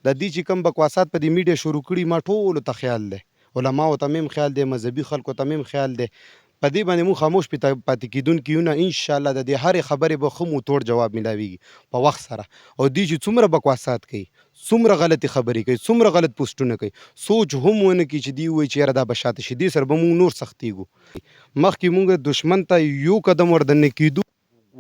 د دې چې کوم بکواسات په دې میډیا شروع کړي ما ټولو ته خیال دی، علماو ته مې هم خیال دی، مذهبي خلکو ته مې هم خیال دی. په دې باندې مونږ خاموش پاتې کېدونکي یو نه، انشاءالله د دې هرې خبرې به ښه موتوړ جواب میلاویږي په وخت سره. او دوی چې څومره بکواسات کوي، څومره غلطې خبرې کوي، څومره غلط پوسټونه کوي، سوچ هم ونه کړي چې دوی ووایي چې یاره دا به شاته شي، دې سره به مونږ نور سختېږو. مخکې مونږ دښمن ته یو قدم ور دننه کېدو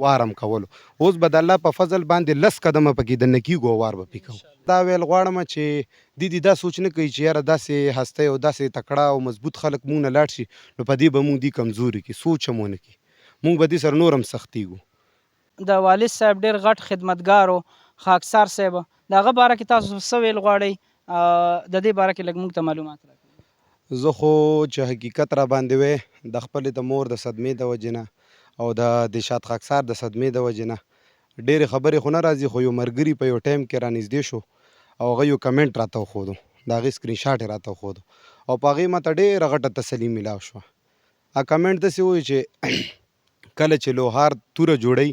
وارم کولو، اوس به د الله په فضل باندې 10 قدمه پکې دننه کېږو او وار به پې کوو. دا ویل غواړم چې دې دا سوچ نه کوي چې یاره داسې هستی او داسې تکړه او مضبوط خلک مونږ نه لاړ شي نو په دې به مونږ دې کمزوري کړي، سوچ هم ونه کړي، مونږ به دې سره نور هم سختېږو. د والد صاحب ډېر غټ خدمتګار و خاکسار صاحب، د هغه باره کې تاسو څه ویل غواړئ؟ د دې باره کې لږ موږ ته معلومات راکړئ. زه خو چې حقیقت را باندې وی د خپلې د مور د صدمې د وجې نه او د دشات خاکسار د صدمې د وجې نه ډېرې خبرې خو نه راځي، خو یو ملګري په یو ټایم کې رانږدې شو او هغه یو کمنټ راته وښودو، د هغې سکرین شاټ یې راته وښودو او په هغې ماته ډېره غټه تسلي میلاو شوه. هغه کمنټ داسې وایي چې کله چې لوهار توره جوړوي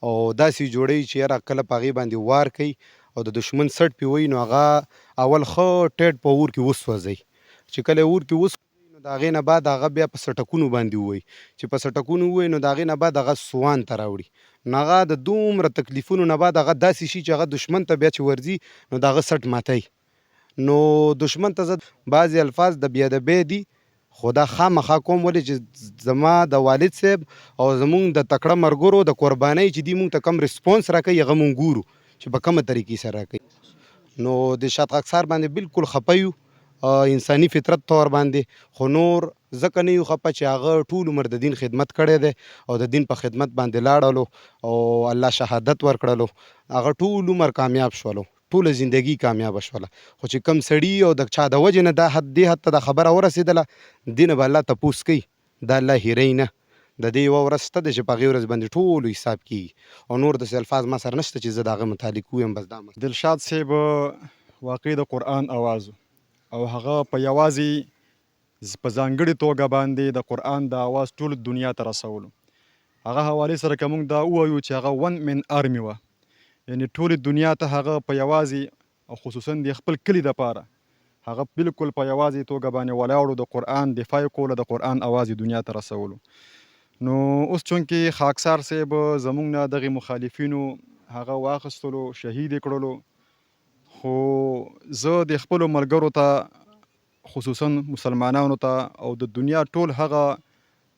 او داسې جوړوي چې یاره کله په هغې باندې وار کوي او د دښمن سټ پې وایي نو هغه اول ښه ټیټ په اور کې وسوځوي، چې کله اور کې وسوځوي نو د هغې نه بعد هغه بیا په سټکونو باندې ووایي، چې په سټکونو ووایي نو د هغې نه بعد هغه سوان ته راوړي، نو هغه د دومره تکلیفونو نه بعد هغه داسې شي چې هغه دښمن ته بیا چې ورځي نو د هغه سټ ماتوي. نو دښمن ته زه بعضې الفاظ د بیادبۍ دي خو دا خامخا کوم، ولې چې زما د والد صاحب او زمونږ د تکړه ملګرو د قربانۍ چې دوی مونږ ته کم ریسپونس راکوي هغه مونږ ګورو چې په کومه طریقې سره راکوي. نو د شات خاکسار باندې بالکل خفه یو انساني فطرت طور باندې، خو نور ځکه نه یو خفه چې هغه ټول عمر د دین خدمت کړی دی او د دین په خدمت باندې لاړلو او الله شهادت ورکړلو، هغه ټول عمر کامیاب شولو، ټوله زندگی کامیاب شوله. خو چې کم سړي او د چا د وجې نه دا دې حد ته دا خبره ورسېدله دې نه به الله تپوس کوي، دا الله هیروي نه، د دې یوه ورځ شته ده چې په هغې ورځ باندې ټولو حساب کېږي او نور داسې الفاظ ما سره نشته چې زه د هغه متعلق ووایم. بس دا دلشاد صاحب واقعي د قرآن اواز او هغه په یوازې په ځانګړې توګه باندې د قرآن د اواز ټول دنیا ته رسولو. هغه حوالې سره که موږ دا ووایو چې هغه ون من آرمي وه، یعنې ټولې دنیا ته هغه په یوازې او خصوصا د خپل کلي دپاره هغه بالکل په یوازې توګه باندې ولاړو، د قرآن دفاع یې کوله، د قرآن اواز یې دنیا ته رسولو. نو اوس چونکې خاکسار صاحب زموږ نه دغې مخالفینو هغه واخیستلو، شهید یې کړلو، خو زه د خپلو ملګرو ته خصوصا مسلمانانو ته او د دنیا ټول هغه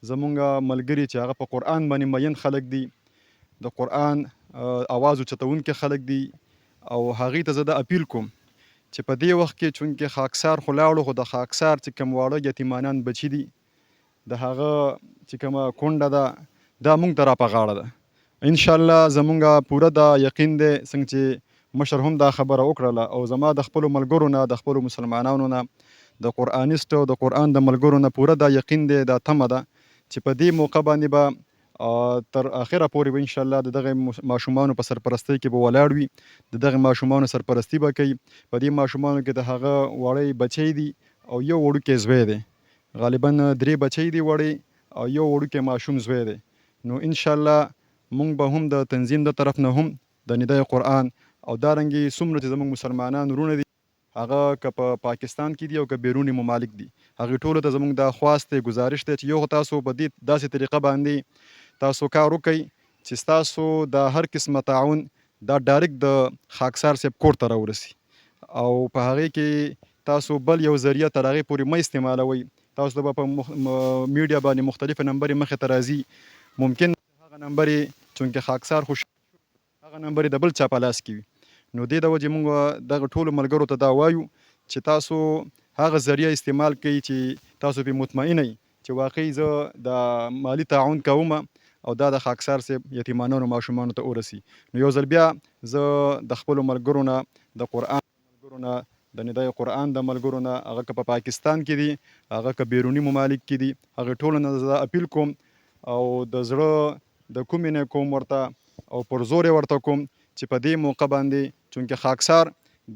زمونږ ملګري چې هغه په قرآن باندې مین خلک دي، د قرآن اواز اوچتونکي خلک دي، او هغې ته زه د اپیل کوم چې په دې وخت کې چونکې خاکسار خو لاړو، خو د خاکسار چې کوم واړه یتیمانان بچي دي د هغه چې کومه کونډه ده دا موږ ته را په غاړه ده. انشاءالله زمونږ پوره دا یقین دی، څنګه چې مشر هم دا خبره وکړله او زما د خپلو ملګرو نه د خپلو مسلمانانو نه د قرآنیستو د قرآن د ملګرو نه پوره دا یقین دی، دا تمه ده چې په دې موقع باندې به تر اخره پورې به انشاءالله د دغه ماشومانو په سرپرستۍ کې به ولاړ وي، د دغه ماشومانو سرپرستي به کوي. په دې ماشومانو کې د هغه وړی بچی دي او یو وړوکی زوی دی، غالبا 3 بچی دي وړی او یو وړوکی ماشوم زوی دی. نو انشاءالله مونږ به هم د تنظیم د طرف نه هم د ندای قرآن او دارنګې څومره چې زموږ مسلمانان وروڼه دي هغه که په پاکستان کې دي او که بیروني ممالک دي، هغې ټولو ته زموږ دا خواست دی، ګزارش دی چې یو تاسو په دې داسې طریقه باندې تاسو کار وکئ چې ستاسو د هر قسمه تعاون دا ډایرکټ د خاکسار صاحب کور ته راورسي او په هغې کې تاسو بل یو ذریعه تر هغې پورې مه استعمالوئ. تاسو ته به په میډیا باندې مختلفې نمبرې مخې ته راځي، ممکن هغه نمبرې چونکې خاکسار خو هغه نمبرې د بل چا په لاس کې وي. نو دې د وجې موږ دغه ټولو ملګرو ته دا وایو چې تاسو هغه ذریعه استعمال کړئ چې تاسو پرې مطمئنه یئ چې واقعي زه د مالی تعاون کوم او دا د خاکسار صاحب یتیمانو ماشومانو ته ورسي. نو یو ځل بیا زه د خپلو ملګرو نه د قرآن ملګرو نه د ندای قرآن د ملګرو نه هغه که په پاکستان کې دي هغه که بیروني ممالک کې دي هغې ټولو نه زه اپیل کوم او د زړه د کومې نه کوم ورته او پر زور یې ورته کوم چې په دې موقع باندې چونکې خاکسار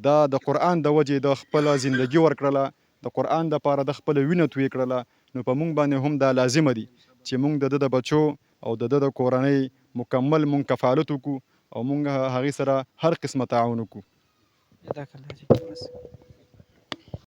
دا د قرآن د وجې د خپله زندگی ورکړله، د قرآن دپاره د خپله وینه توی کړله، نو په موږ باندې هم دا لازمه دي چې موږ د ده د بچو او د ده د کورنۍ مکمل موږ کفالت وکړو او موږ هغې سره هر قسمه تعاون وکړو. جزاک الله جی بس